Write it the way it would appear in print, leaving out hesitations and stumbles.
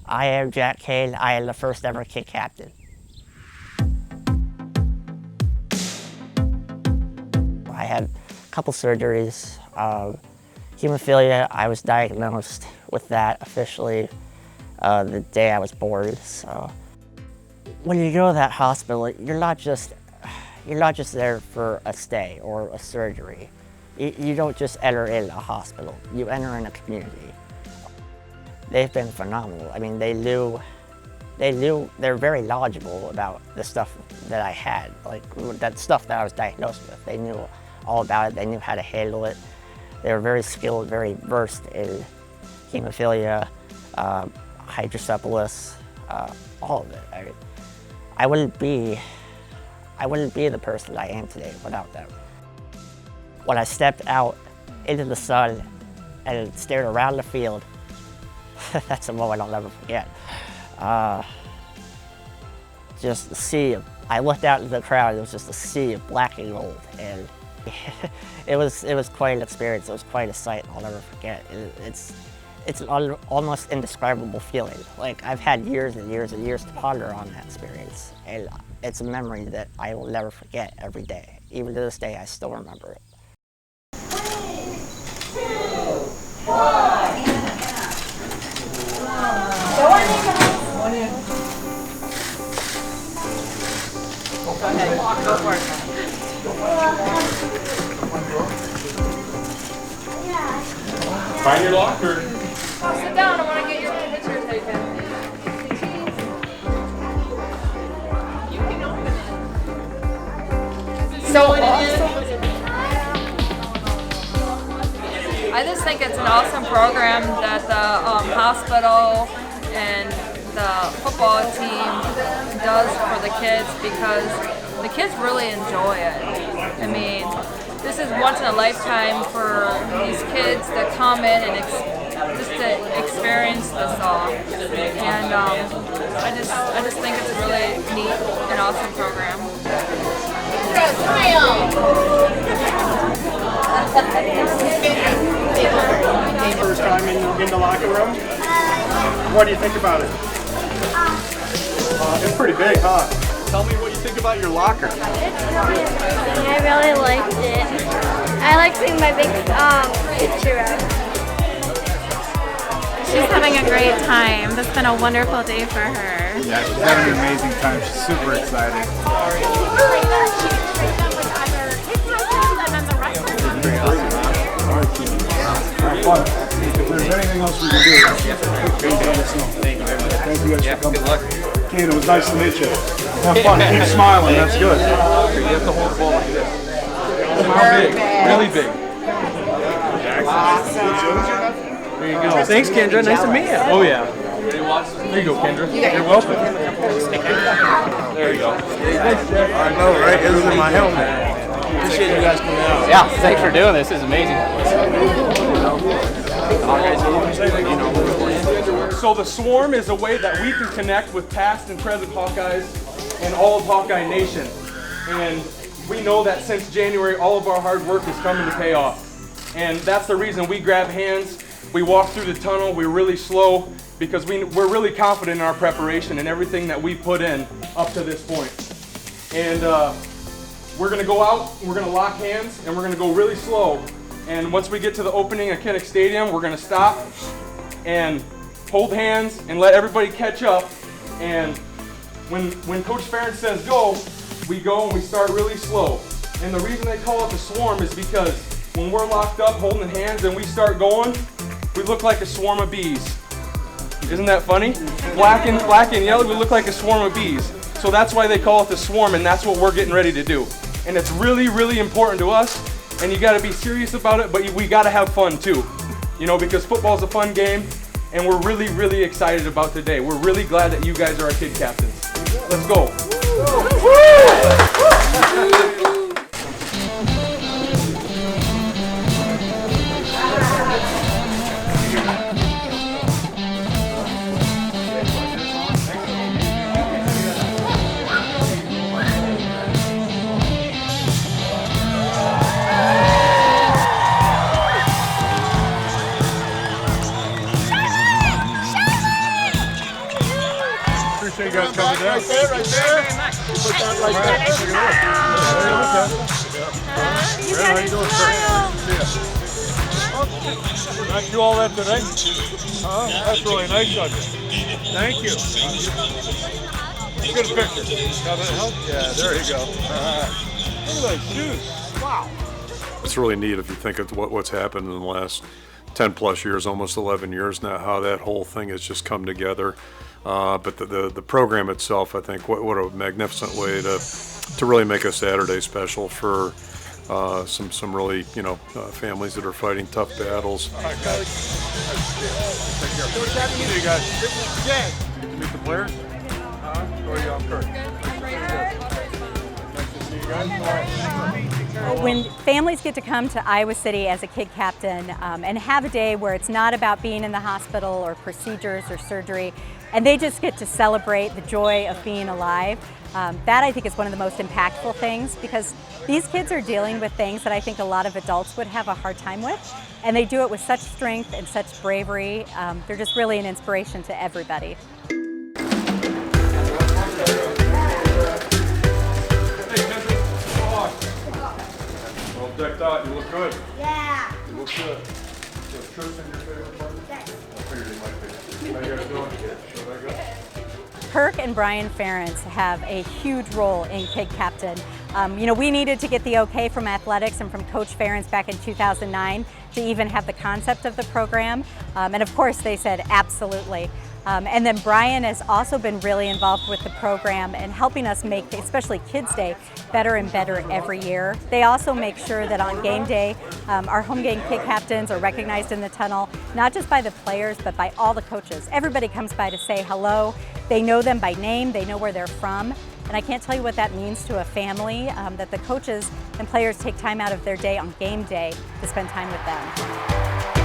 I am Jack Kane. I am the first ever kid captain. I had a couple surgeries. Hemophilia, I was diagnosed with that officially the day I was born. So when you go to that hospital, you're not just there for a stay or a surgery. You don't just enter in a hospital, you enter in a community. They've been phenomenal. I mean, they're very knowledgeable about the stuff that I had, like that stuff that I was diagnosed with. They knew all about it, they knew how to handle it. They were very skilled, very versed in hemophilia, hydrocephalus, all of it. I wouldn't be the person I am today without them. When I stepped out into the sun and stared around the field, that's a moment I'll never forget. Just the sea of, I looked out into the crowd, it was just a sea of black and gold, and it was quite an experience. It was quite a sight I'll never forget. It's an almost indescribable feeling. Like, I've had years and years and years to ponder on that experience, and it's a memory that I will never forget every day. Even to this day, I still remember it. 3, 2, 1. Go ahead, go for it. Find your locker. Oh, sit down, I want to get your picture taken. You can open it. So awesome. I just think it's an awesome program that the hospital and the football team does for the kids, because the kids really enjoy it. I mean, this is once in a lifetime for these kids that come in and just to experience this all. And I just think it's a really neat and awesome program. First time in the locker room? What do you think about it? It's pretty big, huh? Tell me what you think about your locker. It's really interesting. I really liked it. I like seeing my big picture up. She's having a great time. It's been a wonderful day for her. Yeah, she's having an amazing time. She's super excited. Fun. If there's anything else we can do, let us know. Thank you very much. Thank you guys for coming. Good luck. Kane, it was nice to meet you. Have fun. Keep smiling. That's good. You have to hold the ball like this. How big? Really big. There you go. Thanks, Kendra. Nice to meet you. Oh, yeah. There you go, Kendra. You're welcome. There you go. I know, right? This is my helmet. Appreciate you guys coming out. Yeah, thanks for doing this. This is amazing. So the Swarm is a way that we can connect with past and present Hawkeyes and all of Hawkeye Nation. And we know that since January, all of our hard work is coming to pay off. And that's the reason we grab hands, we walk through the tunnel, we're really slow, because we're really confident in our preparation and everything that we put in up to this point. And we're gonna go out, we're gonna lock hands, and we're gonna go really slow. And once we get to the opening at Kinnick Stadium, we're gonna stop and hold hands and let everybody catch up. And when Coach Ferentz says go and we start really slow. And the reason they call it the Swarm is because when we're locked up holding hands and we start going, we look like a swarm of bees. Isn't that funny? Black and yellow, we look like a swarm of bees. So that's why they call it the Swarm, and that's what we're getting ready to do. And it's really, really important to us, and you gotta be serious about it, but we gotta have fun too. You know, because football's a fun game, and we're really, really excited about today. We're really glad that you guys are our kid captains. Let's go. sure you guys cover that. Right there. Put that right there. How you doing, sir? Not do all that today? That's really nice of you. Thank you. Get a picture. Yeah, there you go. Look at those shoes. Wow. It's really neat if you think of what's happened in the last 10 plus years, almost 11 years now, how that whole thing has just come together. But the program itself, I think, what a magnificent way to really make a Saturday special for some really, families that are fighting tough battles. All right, guys. Take care. See you guys. This is Stead. Did you meet the players? Or are you on Kirk? Nice to see you guys. All right. When families get to come to Iowa City as a kid captain and have a day where it's not about being in the hospital or procedures or surgery, and they just get to celebrate the joy of being alive, that I think is one of the most impactful things, because these kids are dealing with things that I think a lot of adults would have a hard time with, and they do it with such strength and such bravery. They're just really an inspiration to everybody. Decked out, you look good. Yeah. You look good. Your shirt's in your favorite part? Yes. I figured it might be. How you guys doing? Should I go? Kirk and Brian Ferentz have a huge role in Kid Captain. We needed to get the okay from athletics and from Coach Ferentz back in 2009 to even have the concept of the program. And of course they said absolutely. And then Brian has also been really involved with the program and helping us make, especially Kids Day, better and better every year. They also make sure that on game day, our home game kid captains are recognized in the tunnel, not just by the players, but by all the coaches. Everybody comes by to say hello. They know them by name, they know where they're from. And I can't tell you what that means to a family, that the coaches and players take time out of their day on game day to spend time with them.